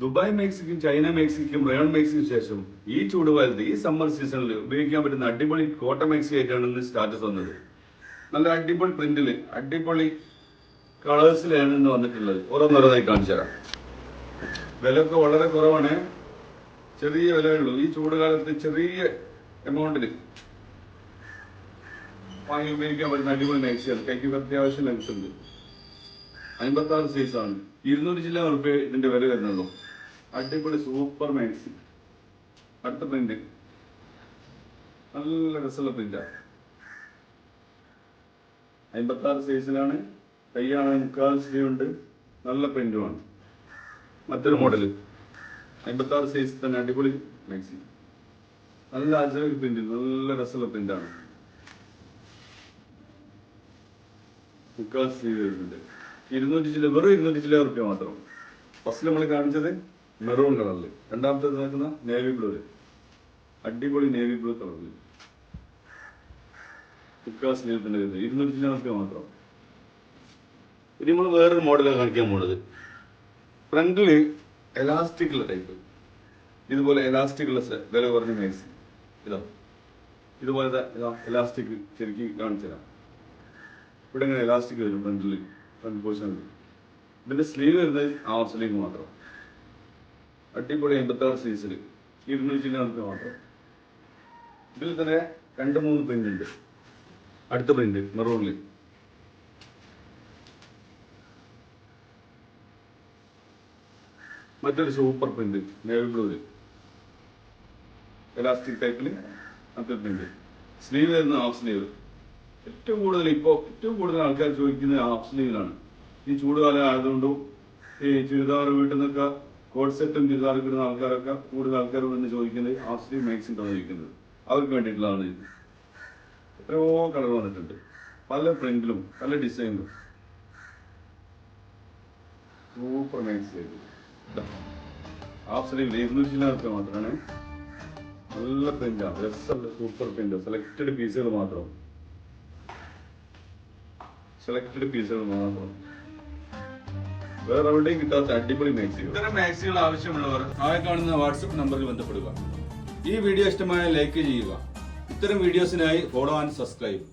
Dubai മേക്സിക്കും China മേക്സിക്കും rayon മേക്സിക്കും ശേഷം ഈ ചൂടുകാലത്ത് ഈ സമ്മർ സീസണിൽ ഉപയോഗിക്കാൻ പറ്റുന്ന അടിപൊളി കോട്ടൺ മേക്സി ആയിട്ടാണ് ഇന്ന് സ്റ്റാറ്റസ് വന്നത്. നല്ല അടിപൊളി പ്രിന്റില് അടിപൊളി കളേഴ്സിലാണ് ഇന്ന് വന്നിട്ടുള്ളത്. ഓരോന്നോരോന്നായി കാണിച്ചു തരാം. വിലയൊക്കെ വളരെ കുറവാണ്, ചെറിയ വിലയുള്ളൂ. ഈ ചൂടുകാലത്ത് ചെറിയ എമൗണ്ടിൽ വാങ്ങി ഉപയോഗിക്കാൻ പറ്റുന്ന അടിപൊളി മേക്സിയാണ്. കൈക്ക് അത്യാവശ്യം ലെങ്സ് ഉണ്ട്. 56 സൈസാണ്. 200 ചില്ല റുപ്യ ഇതിന്റെ വില വരുന്നുള്ളൂ. അടിപൊളി സൂപ്പർ മാക്സി. അടുത്ത പ്രിന്റ് നല്ല രസമുള്ള പ്രിന്റാണ്. 56 സൈസിലാണ്. കൈയാണ് 3/4 സ്ലീവ് ഉണ്ട്. നല്ല പ്രിന്റുമാണ്. മറ്റൊരു മോഡല് 56 സൈസിൽ തന്നെ അടിപൊളി മാക്സി. നല്ല അജൈവ് പ്രിന്റ്, നല്ല രസമുള്ള പ്രിന്റാണ്. 3/4 സ്ലീവ് വരുന്നുണ്ട്. 200 ചില്ല, വെറും 200 ചില്ല റുപ്യ മാത്രം. ഫസ്റ്റ് നമ്മൾ കാണിച്ചത് മെറൂൺ കളറിൽ, രണ്ടാമത്തേത് നോക്കുന്ന നേവി ബ്ലൂല്. അടിപൊളി നേവി ബ്ലൂ കളറിൽ 3/4 സ്ലീവ് തന്നെ വരുന്നത്. 200 ചില്ല റുപ്യ മാത്രം. ഇനി നമ്മൾ വേറൊരു മോഡലാണ് കാണിക്കാൻ പോകുന്നത്. ഫ്രണ്ടില് എലാസ്റ്റിക് ഉള്ള ടൈപ്പ്, ഇതുപോലെ എലാസ്റ്റിക് ഉള്ള വില കുറഞ്ഞ മാക്സി. ഇതുപോലത്തെ എലാസ്റ്റിക് ശരിക്കും കാണിച്ചു തരാം. ഇവിടെ ഇങ്ങനെ എലാസ്റ്റിക് വരും ഫ്രണ്ടിൽ, ഫ്രണ്ട് പോർഷനിൽ. ഇതിന്റെ സ്ലീവ് വരുന്നത് ഹാഫ് സ്ലീവ് മാത്രം. അടിപൊളി 56 സൈസിൽ 200 ചില്ല റുപ്യ മാത്രം. ഇതിൽ തന്നെ 2-3 പ്രിന്റ് ഉണ്ട്. അടുത്ത പ്രിന്റ് മെറൂണില് മറ്റൊരു സൂപ്പർ പ്രിന്റ് നേവി ബ്ലൂല് എലാസ്റ്റിക് ടൈപ്പില് മറ്റൊരു പ്രിന്റ്. സ്ലീവ് വരുന്ന ഹാഫ് സ്ലീവ്. ഏറ്റവും കൂടുതൽ ആൾക്കാർ ചോദിക്കുന്നത് ഹാഫ് സ്ലീവിലാണ്. ഈ ചൂടുകാലം ആയതുകൊണ്ടും ഈ ചുരിദാർ വീട്ടിൽ നിന്നൊക്കെ കോഡ് സെറ്റും ചുരിദാർ കിട്ടുന്ന ആൾക്കാരൊക്കെ കൂടുതൽ ആൾക്കാർ വന്ന് ചോദിക്കുന്നത് ഹാഫ് സ്ലീവ് മാക്സി ഉണ്ടോ ചോദിക്കുന്നത്. അവർക്ക് വേണ്ടിയിട്ടുള്ളതാണ് ഇത്. എത്രയോ കളർ വന്നിട്ടുണ്ട്, പല പ്രിന്റിലും പല ഡിസൈനിലും. സൂപ്പർ മാക്സി ആയിരുന്നു. ഹാഫ് സ്ലീവ് 200 ചില്ല റുപ്യ മാത്രമാണ്. നല്ല പ്രിന്റാണ്, രസമുള്ള സൂപ്പർ പ്രിന്റ്. സെലക്ടഡ് പീസുകൾ മാത്രം. വേറെ എവിടെയും കിട്ടാത്ത അടിപൊളി മാക്സികൾ. ഇത്തരം മാക്സികൾ ആവശ്യമുള്ളവർ താഴെ കാണുന്ന വാട്സപ്പ് നമ്പറിൽ ബന്ധപ്പെടുക. ഈ വീഡിയോ ഇഷ്ടമായ ലൈക്ക് ചെയ്യുക. ഇത്തരം വീഡിയോസിനായി ഫോളോ ആൻഡ് സബ്സ്ക്രൈബ്.